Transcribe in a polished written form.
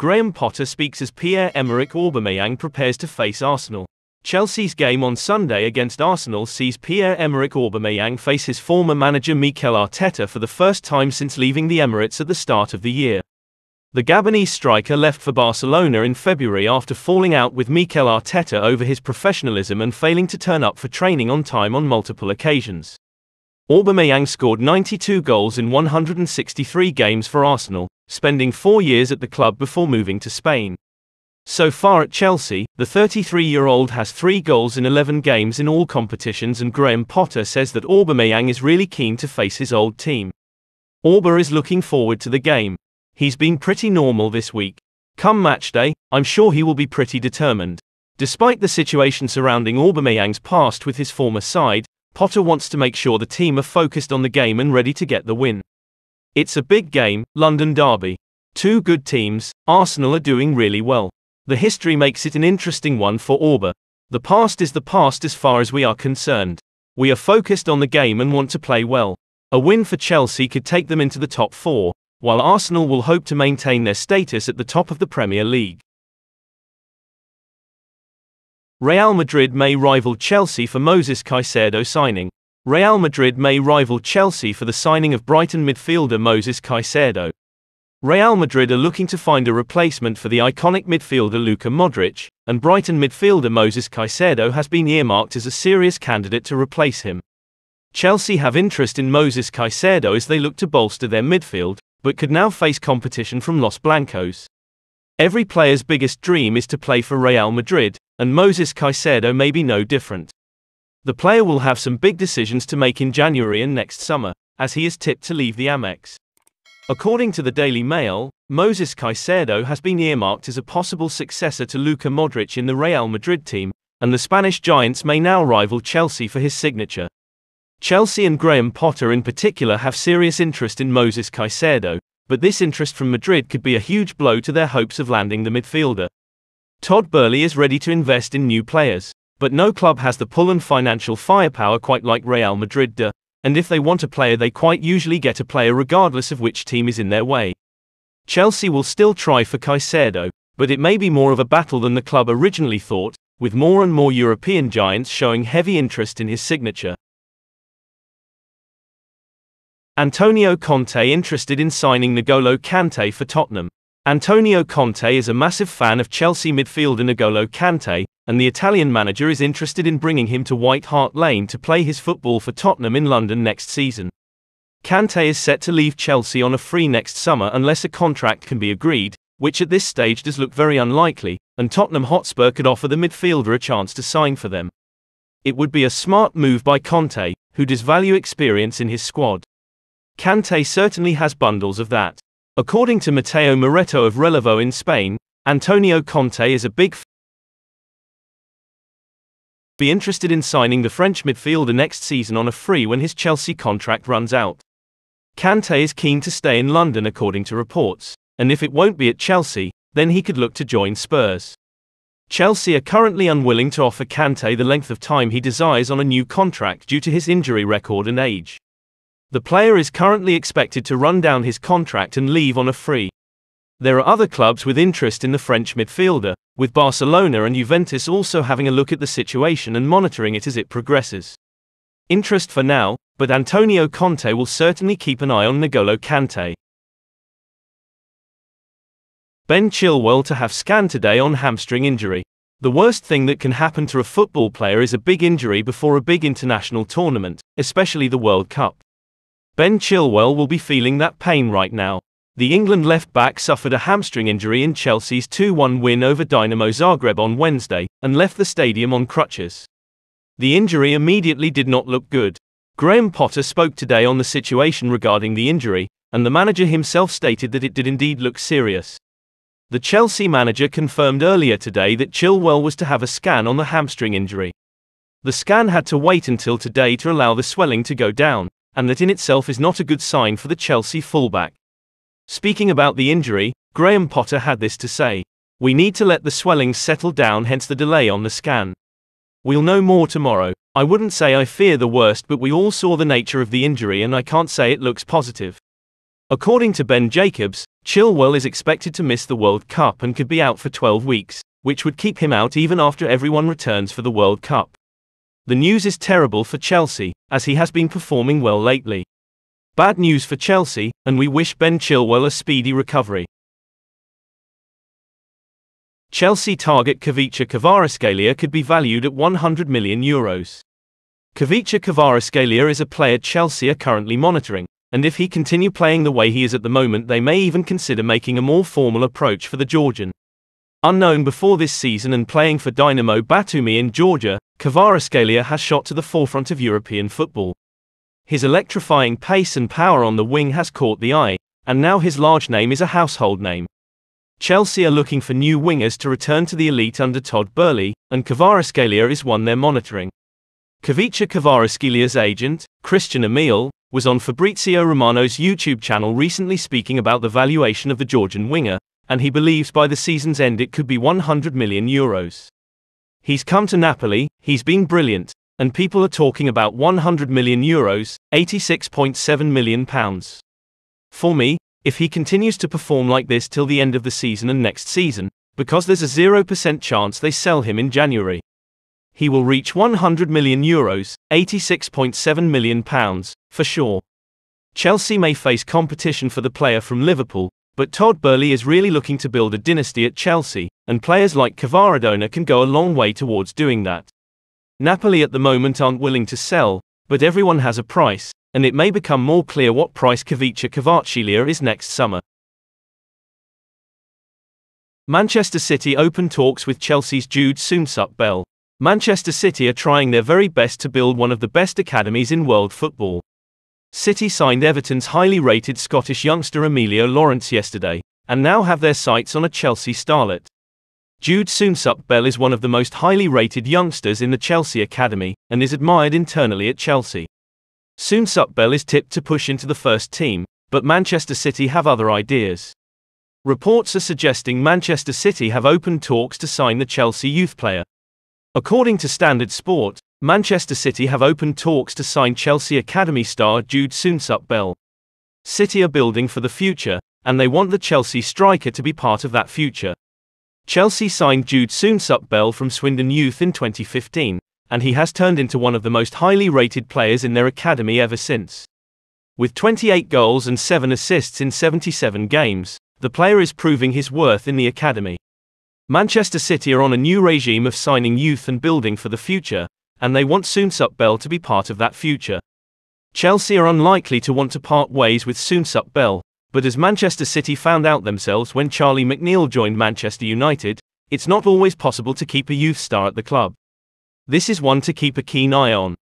Graham Potter speaks as Pierre-Emerick Aubameyang prepares to face Arsenal. Chelsea's game on Sunday against Arsenal sees Pierre-Emerick Aubameyang face his former manager Mikel Arteta for the first time since leaving the Emirates at the start of the year. The Gabonese striker left for Barcelona in February after falling out with Mikel Arteta over his professionalism and failing to turn up for training on time on multiple occasions. Aubameyang scored 92 goals in 163 games for Arsenal, spending 4 years at the club before moving to Spain. So far at Chelsea, the 33-year-old has 3 goals in 11 games in all competitions, and Graham Potter says that Aubameyang is really keen to face his old team. Auba is looking forward to the game. He's been pretty normal this week. Come match day, I'm sure he will be pretty determined. Despite the situation surrounding Aubameyang's past with his former side, Potter wants to make sure the team are focused on the game and ready to get the win. It's a big game, London derby. 2 good teams, Arsenal are doing really well. The history makes it an interesting one for Auba. The past is the past as far as we are concerned. We are focused on the game and want to play well. A win for Chelsea could take them into the top 4, while Arsenal will hope to maintain their status at the top of the Premier League. Real Madrid may rival Chelsea for Moises Caicedo signing. Real Madrid may rival Chelsea for the signing of Brighton midfielder Moises Caicedo. Real Madrid are looking to find a replacement for the iconic midfielder Luka Modric, and Brighton midfielder Moises Caicedo has been earmarked as a serious candidate to replace him. Chelsea have interest in Moises Caicedo as they look to bolster their midfield, but could now face competition from Los Blancos. Every player's biggest dream is to play for Real Madrid, and Moises Caicedo may be no different. The player will have some big decisions to make in January and next summer, as he is tipped to leave the Amex. According to the Daily Mail, Moises Caicedo has been earmarked as a possible successor to Luka Modric in the Real Madrid team, and the Spanish giants may now rival Chelsea for his signature. Chelsea and Graham Potter in particular have serious interest in Moises Caicedo, but this interest from Madrid could be a huge blow to their hopes of landing the midfielder. Todd Boehly is ready to invest in new players, but no club has the pull and financial firepower quite like Real Madrid do, and if they want a player they quite usually get a player regardless of which team is in their way. Chelsea will still try for Caicedo, but it may be more of a battle than the club originally thought, with more and more European giants showing heavy interest in his signature. Antonio Conte interested in signing N'Golo Kante for Tottenham. Antonio Conte is a massive fan of Chelsea midfielder N'Golo Kante, and the Italian manager is interested in bringing him to White Hart Lane to play his football for Tottenham in London next season. Kante is set to leave Chelsea on a free next summer unless a contract can be agreed, which at this stage does look very unlikely, and Tottenham Hotspur could offer the midfielder a chance to sign for them. It would be a smart move by Conte, who does value experience in his squad. Kante certainly has bundles of that. According to Mateo Moreto of Relevo in Spain, Antonio Conte is a big be interested in signing the French midfielder next season on a free when his Chelsea contract runs out. Kante is keen to stay in London according to reports, and if it won't be at Chelsea, then he could look to join Spurs. Chelsea are currently unwilling to offer Kante the length of time he desires on a new contract due to his injury record and age. The player is currently expected to run down his contract and leave on a free. There are other clubs with interest in the French midfielder, with Barcelona and Juventus also having a look at the situation and monitoring it as it progresses. Interest for now, but Antonio Conte will certainly keep an eye on N'Golo Kante. Ben Chilwell to have scanned today on hamstring injury. The worst thing that can happen to a football player is a big injury before a big international tournament, especially the World Cup. Ben Chilwell will be feeling that pain right now. The England left-back suffered a hamstring injury in Chelsea's 2-1 win over Dinamo Zagreb on Wednesday, and left the stadium on crutches. The injury immediately did not look good. Graham Potter spoke today on the situation regarding the injury, and the manager himself stated that it did indeed look serious. The Chelsea manager confirmed earlier today that Chilwell was to have a scan on the hamstring injury. The scan had to wait until today to allow the swelling to go down, and that in itself is not a good sign for the Chelsea fullback. Speaking about the injury, Graham Potter had this to say: "We need to let the swellings settle down, hence the delay on the scan. We'll know more tomorrow. I wouldn't say I fear the worst, but we all saw the nature of the injury and I can't say it looks positive. According to Ben Jacobs, Chilwell is expected to miss the World Cup and could be out for 12 weeks, which would keep him out even after everyone returns for the World Cup. The news is terrible for Chelsea, as he has been performing well lately. Bad news for Chelsea, and we wish Ben Chilwell a speedy recovery. Chelsea target Kvicha Kvaratskhelia could be valued at €100 million. Kvicha Kvaratskhelia is a player Chelsea are currently monitoring, and if he continue playing the way he is at the moment, they may even consider making a more formal approach for the Georgian. Unknown before this season and playing for Dynamo Batumi in Georgia, Kvaratskhelia has shot to the forefront of European football. His electrifying pace and power on the wing has caught the eye, and now his large name is a household name. Chelsea are looking for new wingers to return to the elite under Todd Boehly, and Kvaratskhelia is one they're monitoring. Kvicha Kvaratskelia's agent, Christian Emil, was on Fabrizio Romano's YouTube channel recently speaking about the valuation of the Georgian winger, and he believes by the season's end it could be €100 million. He's come to Napoli, he's been brilliant, and people are talking about €100 million, £86.7 million. For me, if he continues to perform like this till the end of the season and next season, because there's a 0% chance they sell him in January, he will reach €100 million, £86.7 million, for sure. Chelsea may face competition for the player from Liverpool, but Todd Boehly is really looking to build a dynasty at Chelsea, and players like Kvaradze can go a long way towards doing that. Napoli at the moment aren't willing to sell, but everyone has a price, and it may become more clear what price Kvicha Kvaratskhelia is next summer. Manchester City open talks with Chelsea's Jude Soonsup-Bell. Manchester City are trying their very best to build one of the best academies in world football. City signed Everton's highly rated Scottish youngster Emilio Lawrence yesterday, and now have their sights on a Chelsea starlet. Jude Soonsup-Bell is one of the most highly rated youngsters in the Chelsea academy, and is admired internally at Chelsea. Soonsup-Bell is tipped to push into the first team, but Manchester City have other ideas. Reports are suggesting Manchester City have opened talks to sign the Chelsea youth player. According to Standard Sport, Manchester City have opened talks to sign Chelsea Academy star Jude Soonsup-Bell. City are building for the future, and they want the Chelsea striker to be part of that future. Chelsea signed Jude Soonsup-Bell from Swindon Youth in 2015, and he has turned into one of the most highly rated players in their academy ever since. With 28 goals and 7 assists in 77 games, the player is proving his worth in the academy. Manchester City are on a new regime of signing youth and building for the future, and they want Soonsup-Bell to be part of that future. Chelsea are unlikely to want to part ways with Soonsup-Bell, but as Manchester City found out themselves when Charlie McNeil joined Manchester United, it's not always possible to keep a youth star at the club. This is one to keep a keen eye on.